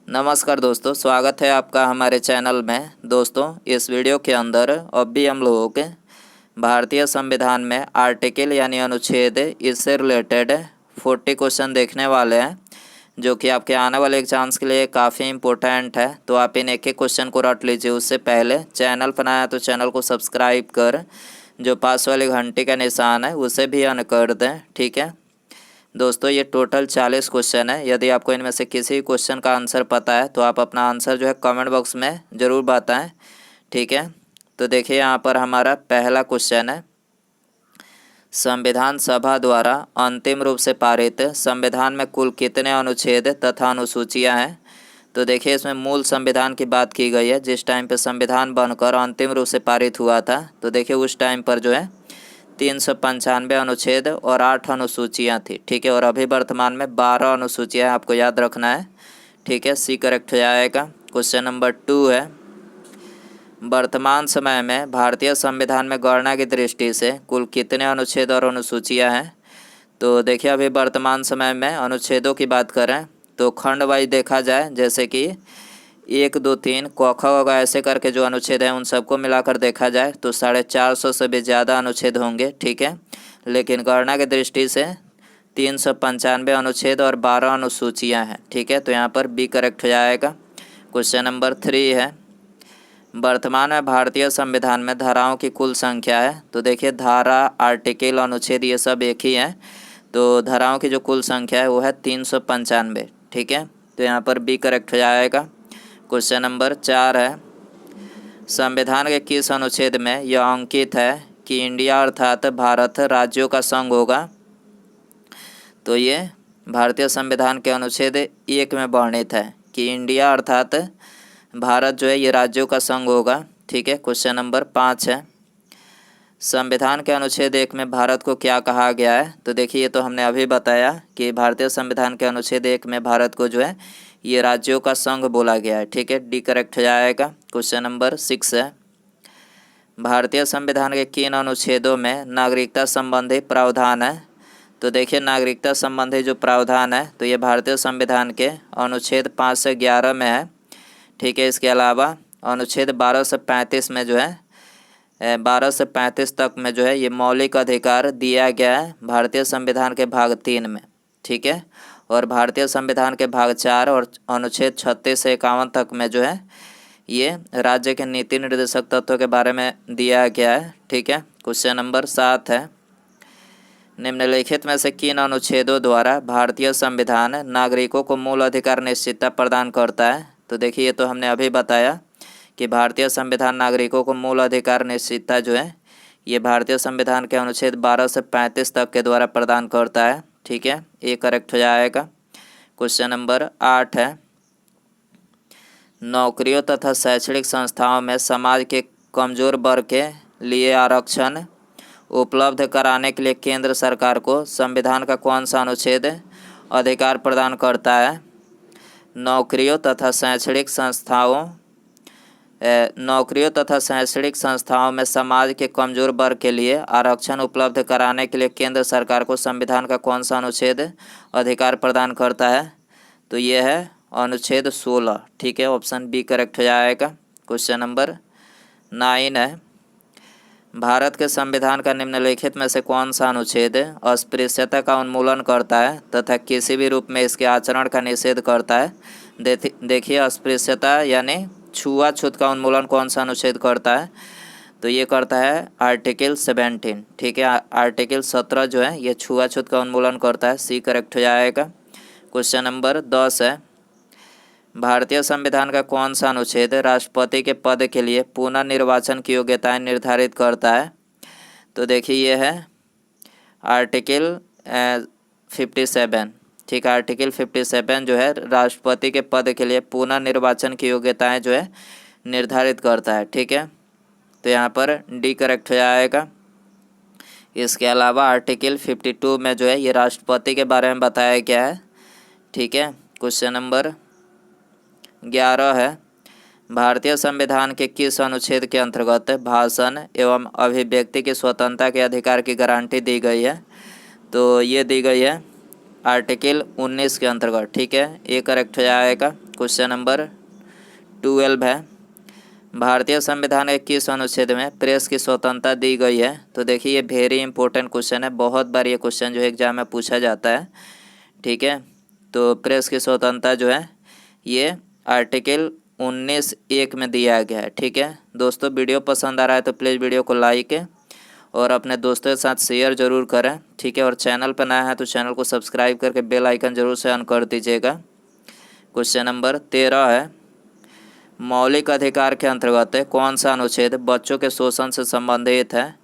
नमस्कार दोस्तों, स्वागत है आपका हमारे चैनल में। दोस्तों, इस वीडियो के अंदर अब भी हम लोगों के भारतीय संविधान में आर्टिकल यानी अनुच्छेद, इससे रिलेटेड 40 क्वेश्चन देखने वाले हैं, जो कि आपके आने वाले एग्जाम्स के लिए काफ़ी इम्पोर्टेंट है। तो आप इन एक एक क्वेश्चन को रट लीजिए। उससे पहले चैनल पर नया है तो चैनल को सब्सक्राइब कर जो पास वाली घंटी का निशान है उसे भी ऑन कर दें, ठीक है दोस्तों। ये टोटल 40 क्वेश्चन है। यदि आपको इनमें से किसी क्वेश्चन का आंसर पता है तो आप अपना आंसर जो है कमेंट बॉक्स में ज़रूर बताएं, ठीक है। तो देखिए, यहाँ पर हमारा पहला क्वेश्चन है, संविधान सभा द्वारा अंतिम रूप से पारित संविधान में कुल कितने अनुच्छेद तथा अनुसूचियाँ हैं। तो देखिए, इसमें मूल संविधान की बात की गई है। जिस टाइम पे संविधान बनकर अंतिम रूप से पारित हुआ था, तो देखिए उस टाइम पर जो है 395 अनुच्छेद और 8 अनुसूचियाँ थी, ठीक है। और अभी वर्तमान में 12 अनुसूचियाँ आपको याद रखना है, ठीक है। सी करेक्ट हो जाएगा। क्वेश्चन नंबर 2 है, वर्तमान समय में भारतीय संविधान में गणना की दृष्टि से कुल कितने अनुच्छेद और अनुसूचियाँ हैं। तो देखिए, अभी वर्तमान समय में अनुच्छेदों की बात करें तो खंड वाइज देखा जाए, जैसे कि 1, 2, 3 क ख ग ऐसे करके जो अनुच्छेद हैं उन सबको मिलाकर देखा जाए तो 450 से भी ज़्यादा अनुच्छेद होंगे, ठीक है। लेकिन गणना की दृष्टि से 395 अनुच्छेद और 12 अनुसूचियाँ हैं, ठीक है। तो यहाँ पर बी करेक्ट हो जाएगा। क्वेश्चन नंबर 3 है, वर्तमान में भारतीय संविधान में धाराओं की कुल संख्या है। तो देखिए, धारा, आर्टिकल, अनुच्छेद ये सब एक ही है। तो धाराओं की जो कुल संख्या है वो है 395, ठीक है। तो यहाँ पर बी करेक्ट हो जाएगा। क्वेश्चन नंबर 4 है, संविधान के किस अनुच्छेद में यह अंकित है कि इंडिया अर्थात भारत राज्यों का संघ होगा। तो ये भारतीय संविधान के अनुच्छेद 1 में वर्णित है कि इंडिया अर्थात भारत जो है ये राज्यों का संघ होगा, ठीक है। क्वेश्चन नंबर 5 है, संविधान के अनुच्छेद 1 में भारत को क्या कहा गया है। तो देखिए, ये तो हमने अभी बताया कि भारतीय संविधान के अनुच्छेद 1 में भारत को जो है ये राज्यों का संघ बोला गया है, ठीक है। डी करेक्ट हो जाएगा। क्वेश्चन नंबर 6 है, भारतीय संविधान के किन अनुच्छेदों में नागरिकता संबंधी प्रावधान है। तो देखिए, नागरिकता संबंधी जो प्रावधान है तो ये भारतीय संविधान के अनुच्छेद 5 से 11 में है, ठीक है। इसके अलावा अनुच्छेद 12 से 35 में जो है 12 से 35 तक में जो है ये मौलिक अधिकार दिया गया है भारतीय संविधान के भाग 3 में, ठीक है। और भारतीय संविधान के भाग 4 और अनुच्छेद 36 से 51 तक में जो है ये राज्य के नीति निर्देशक तत्वों के बारे में दिया गया है, ठीक है। क्वेश्चन नंबर 7 है, निम्नलिखित में से किन अनुच्छेदों द्वारा भारतीय संविधान नागरिकों को मूल अधिकार निश्चितता प्रदान करता है। तो देखिए, ये तो हमने अभी बताया कि भारतीय संविधान नागरिकों को मूल अधिकार निश्चितता जो है ये भारतीय संविधान के अनुच्छेद 12 से 35 तक के द्वारा प्रदान करता है, ठीक है। ये करेक्ट हो जाएगा। क्वेश्चन नंबर 8 है, नौकरियों तथा शैक्षणिक संस्थाओं में समाज के कमजोर वर्ग के लिए आरक्षण उपलब्ध कराने के लिए केंद्र सरकार को संविधान का कौन सा अनुच्छेद अधिकार प्रदान करता है। नौकरियों तथा शैक्षणिक संस्थाओं में समाज के कमजोर वर्ग के लिए आरक्षण उपलब्ध कराने के लिए केंद्र सरकार को संविधान का कौन सा अनुच्छेद अधिकार प्रदान करता है। तो ये है अनुच्छेद 16, ठीक है। ऑप्शन बी करेक्ट हो जाएगा। क्वेश्चन नंबर 9 है, भारत के संविधान का निम्नलिखित में से कौन सा अनुच्छेद अस्पृश्यता का उन्मूलन करता है तथा किसी भी रूप में इसके आचरण का निषेध करता है। देखिए, अस्पृश्यता यानी छुआछूत का उन्मूलन कौन सा अनुच्छेद करता है। तो ये करता है आर्टिकल 17, ठीक है। आर्टिकल 17 जो है ये छुआछूत का उन्मूलन करता है। सी करेक्ट हो जाएगा। क्वेश्चन नंबर 10 है, भारतीय संविधान का कौन सा अनुच्छेद राष्ट्रपति के पद के लिए पुनः निर्वाचन की योग्यताएं निर्धारित करता है। तो देखिए, ये है आर्टिकल 57, ठीक है। आर्टिकल 57 जो है राष्ट्रपति के पद के लिए पुनः निर्वाचन की योग्यताएं जो है निर्धारित करता है, ठीक है। तो यहाँ पर डी करेक्ट हो जाएगा। इसके अलावा आर्टिकल 52 में जो है ये राष्ट्रपति के बारे में बताया गया है, ठीक है। क्वेश्चन नंबर 11 है, भारतीय संविधान के किस अनुच्छेद के अंतर्गत भाषण एवं अभिव्यक्ति की स्वतंत्रता के अधिकार की गारंटी दी गई है। तो ये दी गई है आर्टिकल 19 के अंतर्गत, ठीक है। ये करेक्ट हो जाएगा। क्वेश्चन नंबर 12 है, भारतीय संविधान के किस अनुच्छेद में प्रेस की स्वतंत्रता दी गई है? तो देखिए ये वेरी इंपॉर्टेंट क्वेश्चन है, बहुत बार ये क्वेश्चन जो है एग्जाम में पूछा जाता है। ठीक है, तो प्रेस की स्वतंत्रता जो है ये आर्टिकल 19(1) में दिया गया है। ठीक है दोस्तों, वीडियो पसंद आ रहा है तो प्लीज़ वीडियो को लाइक और अपने दोस्तों के साथ शेयर जरूर करें। ठीक है, और चैनल पर नया है तो चैनल को सब्सक्राइब करके बेल आइकन जरूर से ऑन कर दीजिएगा। क्वेश्चन नंबर 13 है, मौलिक अधिकार के अंतर्गत कौन सा अनुच्छेद बच्चों के शोषण से संबंधित है?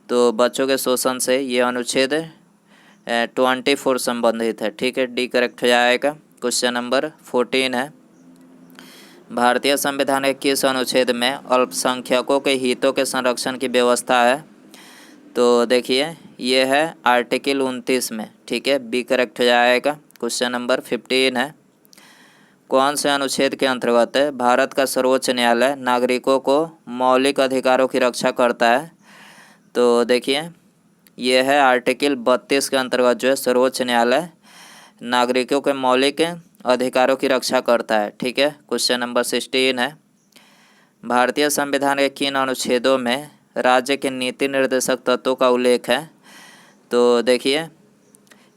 तो बच्चों के शोषण से ये अनुच्छेद 24 संबंधित है। ठीक है, डी करेक्ट हो जाएगा। क्वेश्चन नंबर 14 है, भारतीय संविधान के किस अनुच्छेद में अल्पसंख्यकों के हितों के संरक्षण की व्यवस्था है? तो देखिए ये है आर्टिकल 29 में। ठीक है, बी करेक्ट हो जाएगा। क्वेश्चन नंबर 15 है, कौन से अनुच्छेद के अंतर्गत भारत का सर्वोच्च न्यायालय नागरिकों को मौलिक अधिकारों की रक्षा करता है? तो देखिए ये है आर्टिकल 32 के अंतर्गत जो है सर्वोच्च न्यायालय नागरिकों के मौलिक अधिकारों की रक्षा करता है। ठीक है, क्वेश्चन नंबर 16 है, भारतीय संविधान के किन अनुच्छेदों में राज्य के नीति निर्देशक तत्वों का उल्लेख है? तो देखिए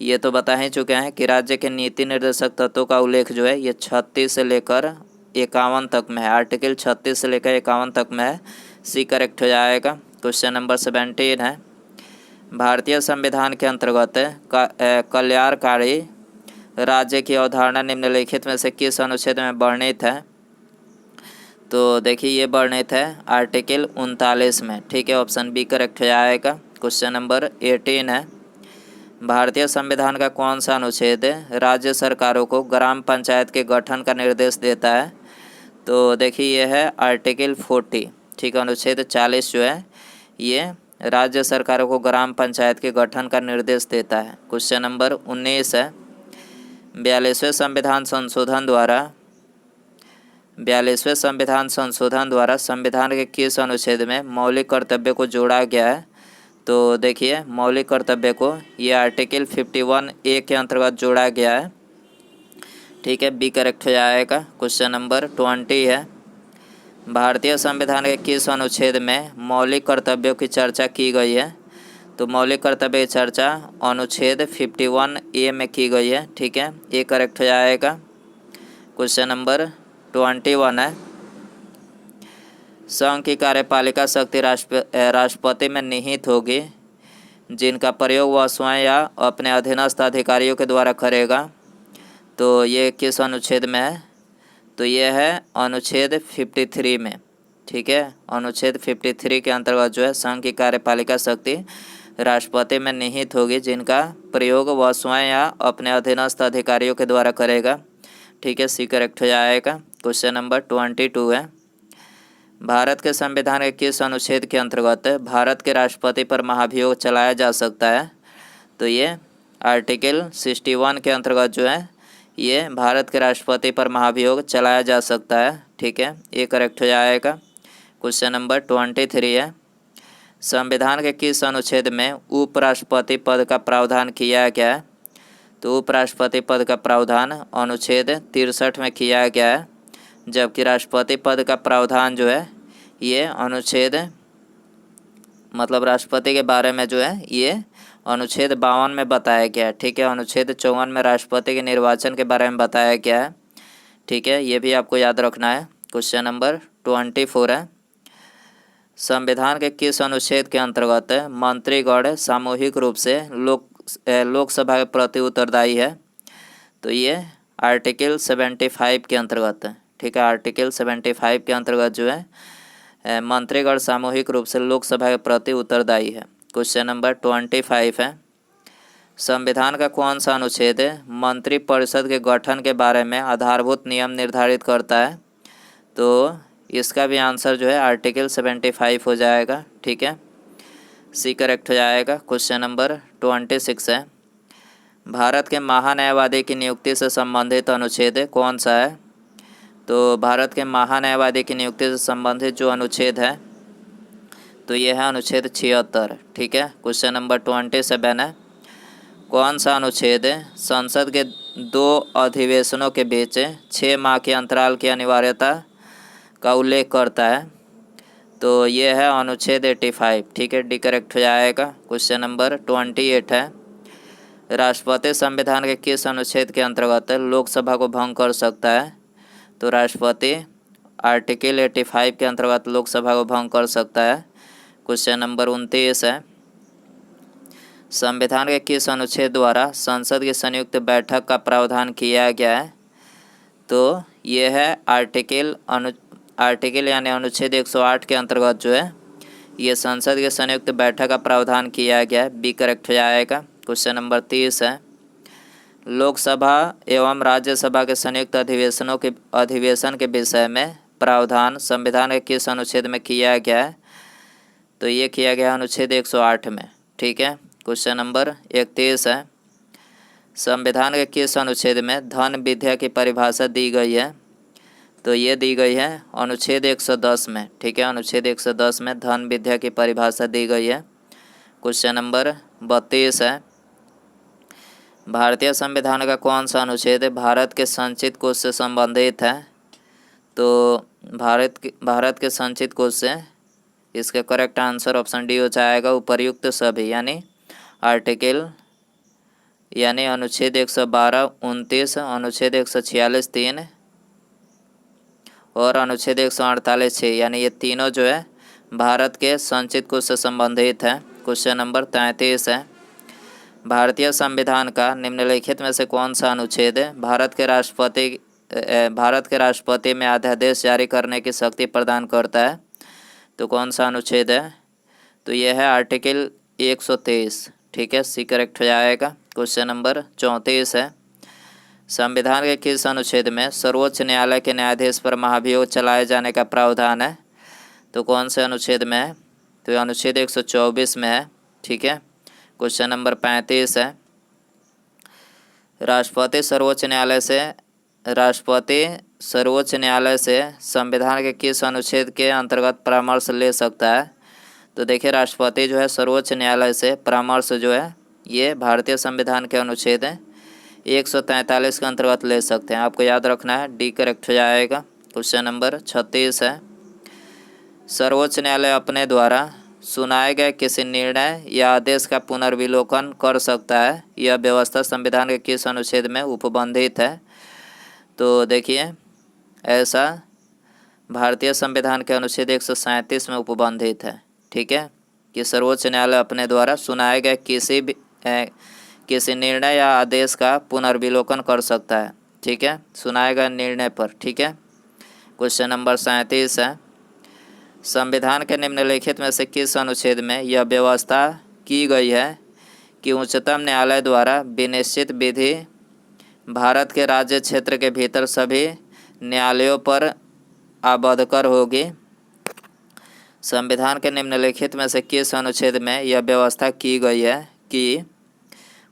ये तो बता ही चुके हैं कि राज्य के नीति निर्देशक तत्वों का उल्लेख जो है ये 36 से लेकर 51 तक में है। आर्टिकल 36 से लेकर 51 तक में है। सी करेक्ट हो जाएगा। क्वेश्चन नंबर 17 है, भारतीय संविधान के अंतर्गत कल्याणकारी राज्य की अवधारणा निम्नलिखित में से किस अनुच्छेद में वर्णित है? तो देखिए ये वर्णित है आर्टिकल 39 में। ठीक है, ऑप्शन बी करेक्ट हो जाएगा। क्वेश्चन नंबर 18 है, भारतीय संविधान का कौन सा अनुच्छेद राज्य सरकारों को ग्राम पंचायत के गठन का निर्देश देता है? तो देखिए यह है आर्टिकल 40। ठीक है, अनुच्छेद 40 जो है ये राज्य सरकारों को ग्राम पंचायत के गठन का निर्देश देता है। क्वेश्चन नंबर 19 है, 42वें संविधान संशोधन द्वारा संविधान के किस अनुच्छेद में मौलिक कर्तव्य को जोड़ा गया है? तो देखिए मौलिक कर्तव्य को ये आर्टिकल 51(a) के अंतर्गत जोड़ा गया है। ठीक है, बी करेक्ट हो जाएगा। क्वेश्चन नंबर 20 है, भारतीय संविधान के किस अनुच्छेद में मौलिक कर्तव्यों की चर्चा की गई है? तो मौलिक कर्तव्य की चर्चा अनुच्छेद 51(a) में की गई है। ठीक है, ए करेक्ट हो जाएगा। क्वेश्चन नंबर 21 है, संघ की कार्यपालिका शक्ति राष्ट्रपति में निहित होगी, जिनका प्रयोग वह स्वयं या अपने अधीनस्थ अधिकारियों के द्वारा करेगा। तो ये किस अनुच्छेद में है? तो ये है अनुच्छेद 53 में। ठीक है, अनुच्छेद 53 के अंतर्गत जो है संघ की कार्यपालिका शक्ति राष्ट्रपति में निहित होगी, जिनका प्रयोग वह स्वयं या अपने अधीनस्थ अधिकारियों के द्वारा करेगा। ठीक है, सी करेक्ट हो जाएगा। क्वेश्चन नंबर 22 है, भारत के संविधान के किस अनुच्छेद के अंतर्गत भारत के राष्ट्रपति पर महाभियोग चलाया जा सकता है? तो ये आर्टिकल 61 के अंतर्गत जो है ये भारत के राष्ट्रपति पर महाभियोग चलाया जा सकता है। ठीक है, ये करेक्ट हो जाएगा। क्वेश्चन नंबर 23 है, संविधान के किस अनुच्छेद में उपराष्ट्रपति पद का प्रावधान किया गया है? तो उपराष्ट्रपति पद का प्रावधान अनुच्छेद 63 में किया गया है, जबकि राष्ट्रपति पद का प्रावधान जो है ये अनुच्छेद राष्ट्रपति के बारे में जो है ये अनुच्छेद 52 में बताया गया है। ठीक है, अनुच्छेद 54 में राष्ट्रपति के निर्वाचन के बारे में बताया गया है। ठीक है, ये भी आपको याद रखना है। क्वेश्चन नंबर 24 है, संविधान के किस अनुच्छेद के अंतर्गत मंत्रीगण सामूहिक रूप से लोकसभा के प्रति उत्तरदायी है? तो ये आर्टिकल 75 के अंतर्गत है। ठीक है, आर्टिकल 75 के अंतर्गत जो है मंत्रीगण सामूहिक रूप से लोकसभा के प्रति उत्तरदायी है। क्वेश्चन नंबर 25 है, संविधान का कौन सा अनुच्छेद मंत्रिपरिषद के गठन के बारे में आधारभूत नियम निर्धारित करता है? तो इसका भी आंसर जो है आर्टिकल 75 हो जाएगा। ठीक है, सी करेक्ट हो जाएगा। क्वेश्चन नंबर 26 है, भारत के महान्यायवादी की नियुक्ति से संबंधित अनुच्छेद कौन सा है? तो भारत के महान्यायवादी की नियुक्ति से संबंधित जो अनुच्छेद है तो ये है अनुच्छेद 76। ठीक है, क्वेश्चन नंबर 27 है, कौन सा अनुच्छेद संसद के दो अधिवेशनों के बीच 6 माह के अंतराल की अनिवार्यता का उल्लेख करता है। तो ये है अनुच्छेद 85, ठीक है, डी करेक्ट हो जाएगा। क्वेश्चन नंबर 28 है, राष्ट्रपति संविधान के किस अनुच्छेद के अंतर्गत लोकसभा को भंग कर सकता है? तो राष्ट्रपति आर्टिकल 85 के अंतर्गत लोकसभा को भंग कर सकता है। क्वेश्चन नंबर 29 है, संविधान के किस अनुच्छेद द्वारा संसद की संयुक्त बैठक का प्रावधान किया गया है? तो ये है आर्टिकल यानी अनुच्छेद 108 के अंतर्गत जो है ये संसद के संयुक्त बैठक का प्रावधान किया गया है। बी करेक्ट हो जाएगा। क्वेश्चन नंबर 30 है, लोकसभा एवं राज्यसभा के संयुक्त अधिवेशन के विषय में प्रावधान संविधान के किस अनुच्छेद में किया गया है? तो ये किया गया अनुच्छेद 108 में, ठीक है। क्वेश्चन नंबर 31 है, संविधान के किस अनुच्छेद में धन विद्या की परिभाषा दी गई है? तो ये दी गई है अनुच्छेद 110 में, ठीक है, अनुच्छेद 110 में धन विद्या की परिभाषा दी गई है। क्वेश्चन नंबर 32 है, भारतीय संविधान का कौन सा अनुच्छेद भारत के संचित कोष से संबंधित है? तो भारत के संचित कोष से इसका करेक्ट आंसर ऑप्शन डी हो जाएगा, उपर्युक्त सभी, यानी अनुच्छेद 112, 29, अनुच्छेद 146 3 और अनुच्छेद 148 6, यानी ये तीनों जो है भारत के संचित कोष से संबंधित है। क्वेश्चन नंबर 33 है, भारतीय संविधान का निम्नलिखित में से कौन सा अनुच्छेद भारत के राष्ट्रपति में अध्यादेश जारी करने की शक्ति प्रदान करता है? तो कौन सा अनुच्छेद है? तो यह है आर्टिकल 123, ठीक है, सी करेक्ट हो जाएगा। क्वेश्चन नंबर 34 है, संविधान के किस अनुच्छेद में सर्वोच्च न्यायालय के न्यायाधीश पर महाभियोग चलाए जाने का प्रावधान है? तो कौन से अनुच्छेद में है? तो अनुच्छेद 124 में है, ठीक है। क्वेश्चन नंबर 35 है, राष्ट्रपति सर्वोच्च न्यायालय से संविधान के किस अनुच्छेद के अंतर्गत परामर्श ले सकता है? तो देखिए, राष्ट्रपति जो है सर्वोच्च न्यायालय से परामर्श जो है ये भारतीय संविधान के अनुच्छेद 143 के अंतर्गत ले सकते हैं। आपको याद रखना है, डी करेक्ट हो जाएगा। क्वेश्चन नंबर 36 है, सर्वोच्च न्यायालय अपने द्वारा सुनाए गए किसी निर्णय या आदेश का पुनर्विलोकन कर सकता है? यह व्यवस्था संविधान के किस अनुच्छेद में उपबंधित है? तो देखिए, ऐसा भारतीय संविधान के अनुच्छेद 137 में उपबंधित है, ठीक है, कि सर्वोच्च न्यायालय अपने द्वारा सुनाए गए किसी निर्णय या आदेश का पुनर्विलोकन कर सकता है, ठीक है, सुनाए गए निर्णय पर, ठीक है। क्वेश्चन नंबर 37 है, संविधान के निम्नलिखित में से किस अनुच्छेद में यह व्यवस्था की गई है कि उच्चतम न्यायालय द्वारा विनिश्चित विधि भारत के राज्य क्षेत्र के भीतर सभी न्यायालयों पर आबद्धकर होगी? संविधान के निम्नलिखित में से किस अनुच्छेद में यह व्यवस्था की गई है कि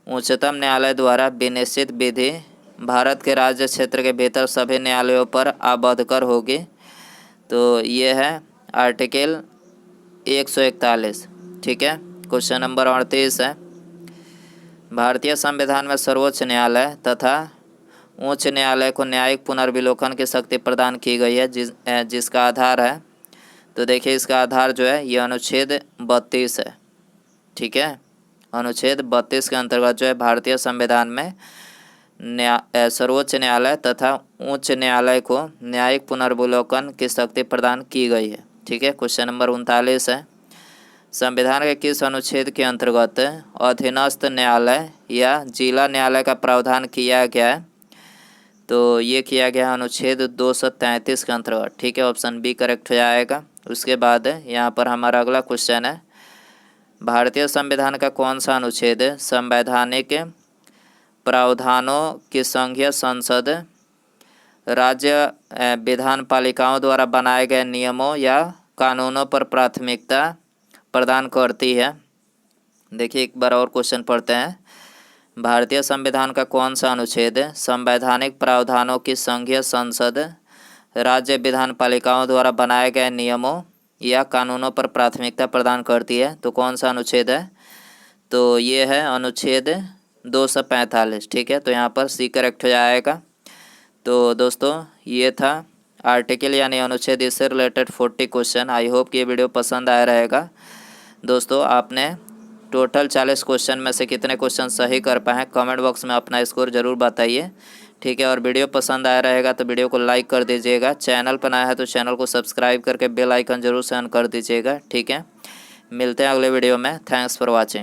उच्चतम न्यायालय द्वारा विनिश्चित विधि भारत के राज्य क्षेत्र के भीतर सभी न्यायालयों पर आबद्धकर होगी? तो ये है आर्टिकल 141, ठीक है। क्वेश्चन नंबर 38 है, भारतीय संविधान में सर्वोच्च न्यायालय तथा उच्च न्यायालय को न्यायिक पुनर्विलोकन की शक्ति प्रदान की गई है, जिसका आधार है, तो देखिए इसका आधार जो है ये अनुच्छेद 32 है, ठीक है। अनुच्छेद 32 के अंतर्गत जो है भारतीय संविधान में सर्वोच्च न्यायालय तथा उच्च न्यायालय को न्यायिक पुनर्विलोकन की शक्ति प्रदान की गई है, ठीक है। क्वेश्चन नंबर 39 है, संविधान के किस अनुच्छेद के अंतर्गत अधीनस्थ न्यायालय या जिला न्यायालय का प्रावधान किया गया है? तो ये किया गया अनुच्छेद 233 के अंतर्गत, ठीक है, ऑप्शन बी करेक्ट हो जाएगा। उसके बाद यहाँ पर हमारा अगला क्वेश्चन है, भारतीय संविधान का कौन सा अनुच्छेद संवैधानिक प्रावधानों की संघीय संसद राज्य विधान पालिकाओं द्वारा बनाए गए नियमों या कानूनों पर प्राथमिकता प्रदान करती है? देखिए एक बार और क्वेश्चन पढ़ते हैं, भारतीय संविधान का कौन सा अनुच्छेद संवैधानिक प्रावधानों की संघीय संसद राज्य विधान पालिकाओं द्वारा बनाए गए नियमों या कानूनों पर प्राथमिकता प्रदान करती है? तो कौन सा अनुच्छेद है? तो ये है अनुच्छेद 245। ठीक है, तो यहाँ पर सी करेक्ट हो जाएगा। तो दोस्तों ये था आर्टिकल यानी अनुच्छेद, इससे रिलेटेड 40 क्वेश्चन। आई होप कि ये वीडियो पसंद आया रहेगा। दोस्तों आपने टोटल 40 क्वेश्चन में से कितने क्वेश्चन सही कर पाए हैं कमेंट बॉक्स में अपना स्कोर ज़रूर बताइए। ठीक है, और वीडियो पसंद आया रहेगा तो वीडियो को लाइक कर दीजिएगा। चैनल पर नया है तो चैनल को सब्सक्राइब करके बेल आइकन जरूर से ऑन कर दीजिएगा। ठीक है, मिलते हैं अगले वीडियो में। Thanks for watching.